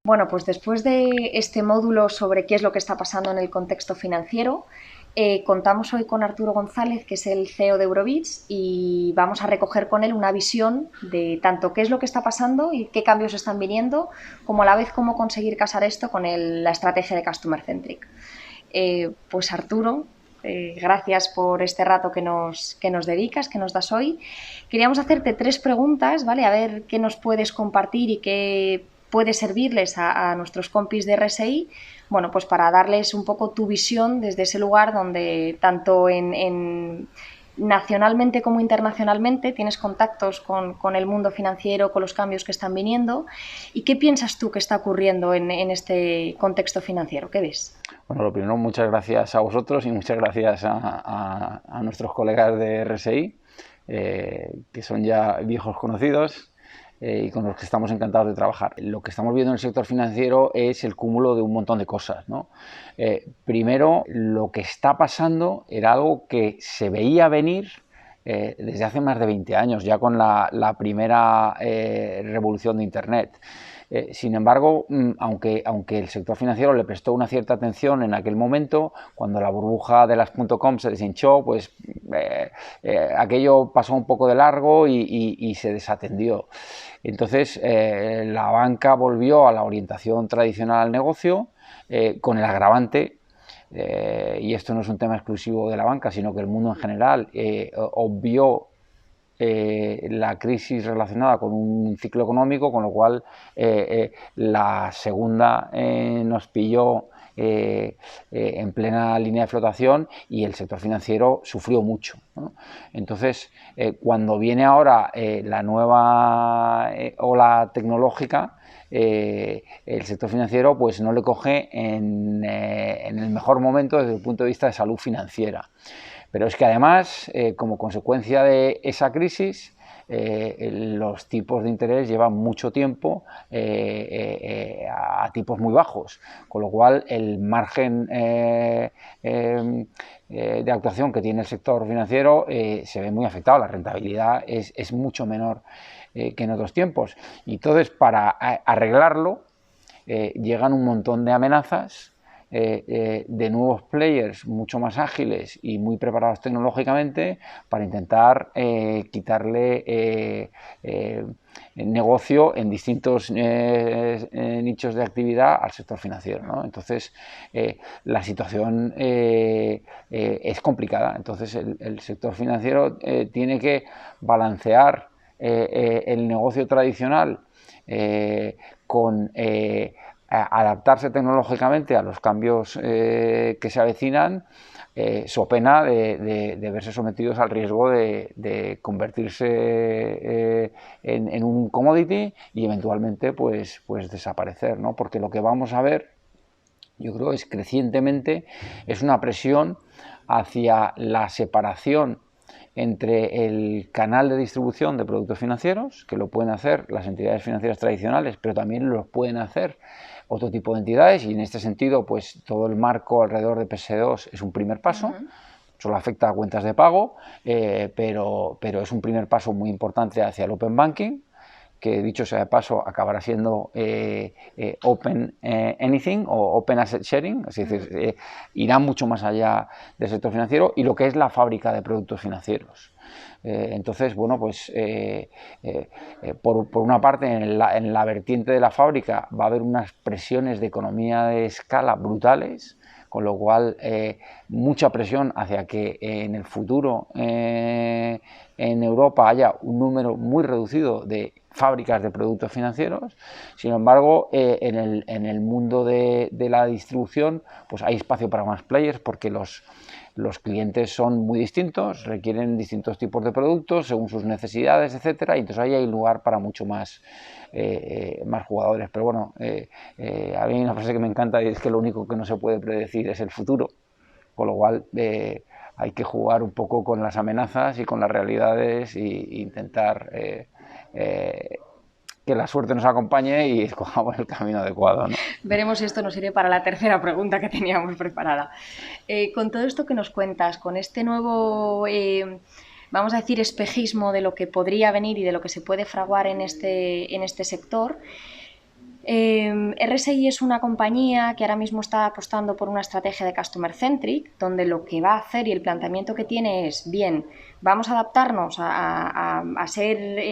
Bueno, pues después de este módulo sobre qué es lo que está pasando en el contexto financiero, contamos hoy con Arturo González, que es el CEO de Eurobits, y vamos a recoger con él una visión de tanto qué es lo que está pasando y qué cambios están viniendo, como a la vez cómo conseguir casar esto con la estrategia de Customer Centric. Pues Arturo, gracias por este rato que nos dedicas, que nos das hoy. Queríamos hacerte tres preguntas, ¿vale? A ver qué nos puedes compartir y qué puede servirles a nuestros compis de RSI, bueno, pues para darles un poco tu visión desde ese lugar donde tanto nacionalmente como internacionalmente tienes contactos con el mundo financiero, con los cambios que están viniendo. ¿Y qué piensas tú que está ocurriendo en este contexto financiero? ¿Qué ves? Bueno, lo primero, muchas gracias a vosotros y muchas gracias a nuestros colegas de RSI, que son ya viejos conocidos y con los que estamos encantados de trabajar. Lo que estamos viendo en el sector financiero es el cúmulo de un montón de cosas, ¿no? Primero, lo que está pasando era algo que se veía venir desde hace más de 20 años, ya con la primera revolución de Internet. Sin embargo, aunque el sector financiero le prestó una cierta atención en aquel momento, cuando la burbuja de las .com se deshinchó, pues aquello pasó un poco de largo y se desatendió. Entonces, la banca volvió a la orientación tradicional al negocio, con el agravante, y esto no es un tema exclusivo de la banca, sino que el mundo en general obvió la crisis relacionada con un ciclo económico, con lo cual la segunda nos pilló en plena línea de flotación y el sector financiero sufrió mucho, ¿no? Entonces, cuando viene ahora la nueva ola tecnológica, el sector financiero pues no le coge en el mejor momento desde el punto de vista de salud financiera. Pero es que además, como consecuencia de esa crisis, los tipos de interés llevan mucho tiempo a tipos muy bajos, con lo cual el margen de actuación que tiene el sector financiero se ve muy afectado, la rentabilidad es mucho menor que en otros tiempos. Y entonces, para arreglarlo, llegan un montón de amenazas de nuevos players mucho más ágiles y muy preparados tecnológicamente para intentar quitarle negocio en distintos nichos de actividad al sector financiero, ¿no? Entonces, la situación es complicada. Entonces, el sector financiero tiene que balancear el negocio tradicional con adaptarse tecnológicamente a los cambios que se avecinan, so pena de verse sometidos al riesgo de convertirse en un commodity y eventualmente pues desaparecer, ¿no? Porque lo que vamos a ver, yo creo, es crecientemente es una presión hacia la separación entre el canal de distribución de productos financieros, que lo pueden hacer las entidades financieras tradicionales, pero también lo pueden hacer otro tipo de entidades, y en este sentido, pues todo el marco alrededor de PSD2 es un primer paso. Solo afecta a cuentas de pago, pero es un primer paso muy importante hacia el Open Banking, que dicho sea de paso acabará siendo Open Anything o Open Asset Sharing, es decir, irá mucho más allá del sector financiero y lo que es la fábrica de productos financieros. Entonces, bueno, pues por una parte, en la vertiente de la fábrica va a haber unas presiones de economía de escala brutales, con lo cual mucha presión hacia que en el futuro en Europa haya un número muy reducido de fábricas de productos financieros. Sin embargo, en el mundo de la distribución pues hay espacio para más players, porque los clientes son muy distintos, requieren distintos tipos de productos según sus necesidades, etcétera, y entonces ahí hay lugar para mucho más jugadores. Pero bueno, a mí hay una frase que me encanta, y es que lo único que no se puede predecir es el futuro, con lo cual hay que jugar un poco con las amenazas y con las realidades e intentar que la suerte nos acompañe y escojamos el camino adecuado, ¿no? Veremos si esto nos sirve para la tercera pregunta que teníamos preparada. Con todo esto que nos cuentas, con este nuevo, vamos a decir, espejismo de lo que podría venir y de lo que se puede fraguar en este sector, RSI es una compañía que ahora mismo está apostando por una estrategia de Customer Centric, donde lo que va a hacer y el planteamiento que tiene es, bien, vamos a adaptarnos a ser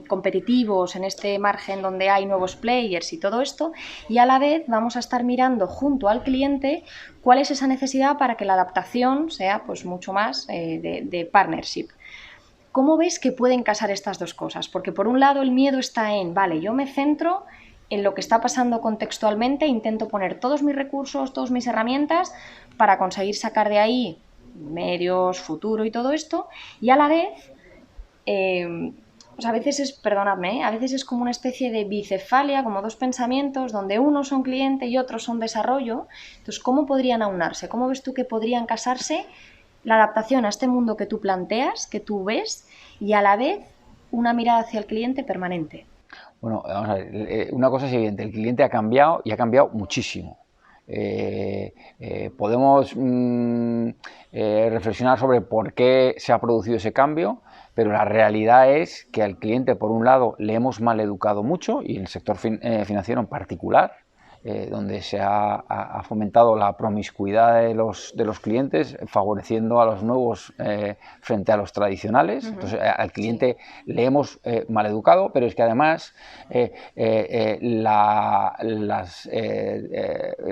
competitivos en este margen donde hay nuevos players y todo esto, y a la vez vamos a estar mirando junto al cliente cuál es esa necesidad para que la adaptación sea pues mucho más de partnership. ¿Cómo ves que pueden casar estas dos cosas? Porque por un lado el miedo está en, vale, yo me centro en lo que está pasando contextualmente, intento poner todos mis recursos, todas mis herramientas para conseguir sacar de ahí medios, futuro y todo esto, y a la vez, pues a veces es, perdonadme, a veces es como una especie de bicefalia, como dos pensamientos, donde unos son cliente y otros son desarrollo. Entonces, ¿cómo podrían aunarse? ¿Cómo ves tú que podrían casarse la adaptación a este mundo que tú planteas, que tú ves, y a la vez una mirada hacia el cliente permanente? Bueno, vamos a ver, una cosa es evidente, el cliente ha cambiado y ha cambiado muchísimo. Podemos reflexionar sobre por qué se ha producido ese cambio, pero la realidad es que al cliente, por un lado, le hemos maleducado mucho, y en el sector financiero en particular, donde se ha fomentado la promiscuidad de los clientes, favoreciendo a los nuevos frente a los tradicionales. Entonces, al cliente le hemos maleducado, pero es que además el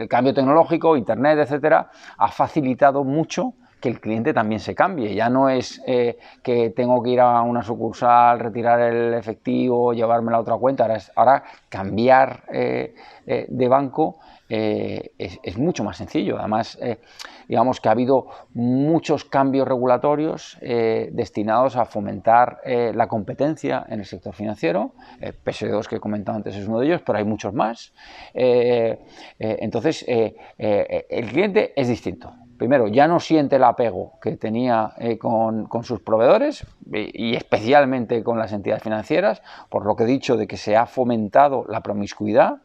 cambio tecnológico, Internet, etcétera, ha facilitado mucho que el cliente también se cambie. Ya no es que tengo que ir a una sucursal, retirar el efectivo, llevármela a otra cuenta. Ahora cambiar de banco es mucho más sencillo. Además, digamos que ha habido muchos cambios regulatorios destinados a fomentar la competencia en el sector financiero. PSD2, que he comentado antes, es uno de ellos, pero hay muchos más. Entonces, el cliente es distinto. Primero, ya no siente el apego que tenía con sus proveedores y especialmente con las entidades financieras, por lo que he dicho de que se ha fomentado la promiscuidad.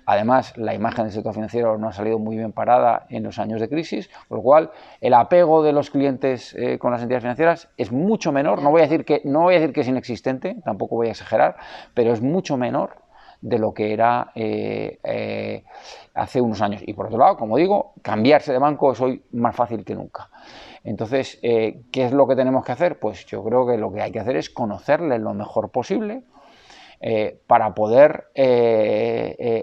Además, la imagen del sector financiero no ha salido muy bien parada en los años de crisis, por lo cual el apego de los clientes con las entidades financieras es mucho menor. No voy a decir que es inexistente, tampoco voy a exagerar, pero es mucho menor de lo que era hace unos años. Y por otro lado, como digo, cambiarse de banco es hoy más fácil que nunca. Entonces, ¿qué es lo que tenemos que hacer? Pues yo creo que lo que hay que hacer es conocerle lo mejor posible para poder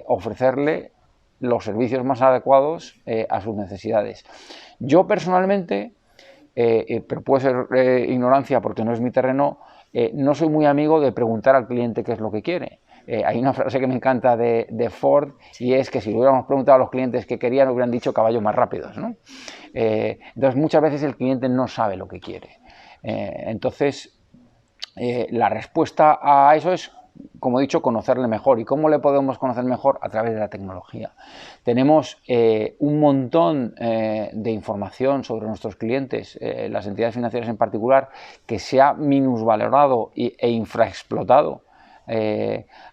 ofrecerle los servicios más adecuados a sus necesidades. Yo personalmente, pero puede ser ignorancia porque no es mi terreno, no soy muy amigo de preguntar al cliente qué es lo que quiere. Hay una frase que me encanta de Ford, y es que si le hubiéramos preguntado a los clientes qué querían, hubieran dicho caballos más rápidos, ¿no? Entonces muchas veces el cliente no sabe lo que quiere. Entonces la respuesta a eso es, como he dicho, conocerle mejor. ¿Y cómo le podemos conocer mejor? A través de la tecnología. Tenemos un montón de información sobre nuestros clientes, las entidades financieras en particular, que se ha minusvalorado e infraexplotado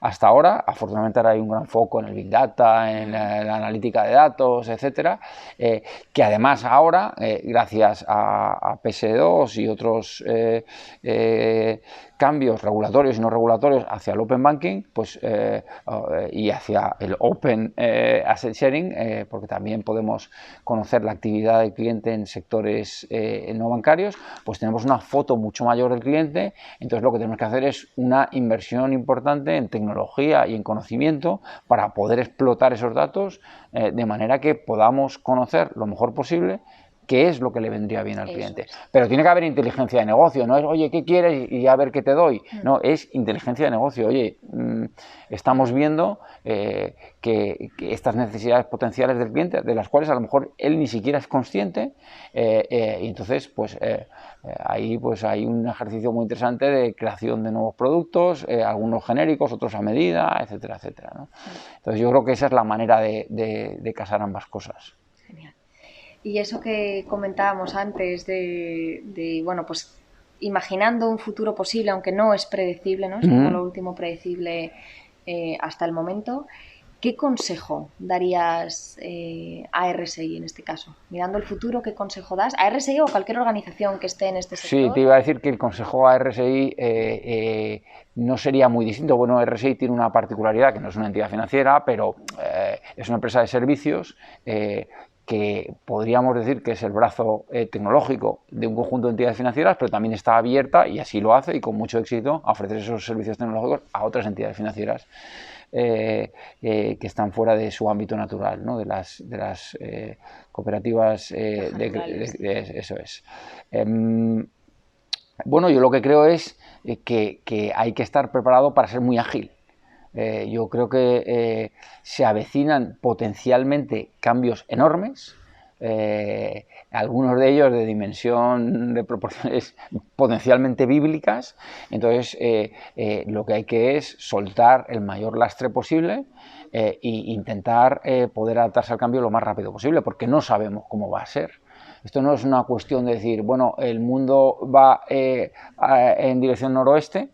hasta ahora. Afortunadamente ahora hay un gran foco en el Big Data, en la analítica de datos, etcétera, que además ahora, gracias a PSD2 y otros cambios regulatorios y no regulatorios hacia el Open Banking, pues, y hacia el Open Asset Sharing, porque también podemos conocer la actividad del cliente en sectores no bancarios, pues tenemos una foto mucho mayor del cliente. Entonces lo que tenemos que hacer es una inversión importante en tecnología y en conocimiento para poder explotar esos datos de manera que podamos conocer lo mejor posible qué es lo que le vendría bien al cliente. Pero tiene que haber inteligencia de negocio, no es, oye, ¿qué quieres? Y a ver qué te doy. No, es inteligencia de negocio. Oye, estamos viendo que estas necesidades potenciales del cliente, de las cuales a lo mejor él ni siquiera es consciente, y entonces, pues, ahí pues hay un ejercicio muy interesante de creación de nuevos productos, algunos genéricos, otros a medida, etcétera, etcétera, ¿no? Entonces yo creo que esa es la manera de casar ambas cosas. Genial. Y eso que comentábamos antes bueno, pues imaginando un futuro posible, aunque no es predecible, ¿no? Es como lo último predecible hasta el momento. ¿Qué consejo darías a RSI en este caso? Mirando el futuro, ¿qué consejo das? ¿A RSI o a cualquier organización que esté en este sector? Sí, te iba a decir que el consejo a RSI no sería muy distinto. Bueno, RSI tiene una particularidad, que no es una entidad financiera, pero es una empresa de servicios que podríamos decir que es el brazo tecnológico de un conjunto de entidades financieras, pero también está abierta, y así lo hace, y con mucho éxito, a ofrecer esos servicios tecnológicos a otras entidades financieras que están fuera de su ámbito natural, ¿no? de las cooperativas. Eso es. Bueno, yo lo que creo es que hay que estar preparado para ser muy ágil. Yo creo que se avecinan potencialmente cambios enormes, algunos de ellos de dimensión, de proporciones potencialmente bíblicas. Entonces lo que hay que es soltar el mayor lastre posible e intentar poder adaptarse al cambio lo más rápido posible, porque no sabemos cómo va a ser. Esto no es una cuestión de decir, bueno, el mundo va en dirección noroeste,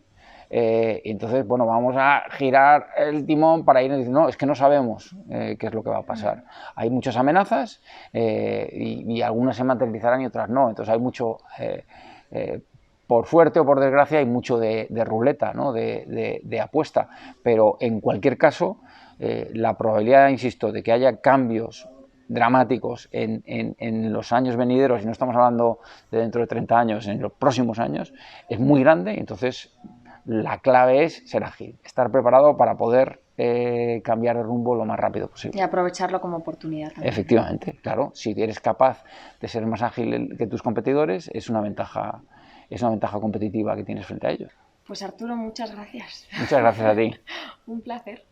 entonces, bueno, vamos a girar el timón para ir diciendo, no, es que no sabemos qué es lo que va a pasar. Hay muchas amenazas y algunas se materializarán y otras no. Entonces hay mucho, por suerte o por desgracia, hay mucho de ruleta, ¿no? de apuesta. Pero en cualquier caso, la probabilidad, insisto, de que haya cambios dramáticos en los años venideros, y no estamos hablando de dentro de 30 años, en los próximos años, es muy grande. Entonces la clave es ser ágil, estar preparado para poder cambiar de rumbo lo más rápido posible. Y aprovecharlo como oportunidad también. Efectivamente, claro, si eres capaz de ser más ágil que tus competidores, es una ventaja competitiva que tienes frente a ellos. Pues Arturo, muchas gracias. Muchas gracias a ti. Un placer.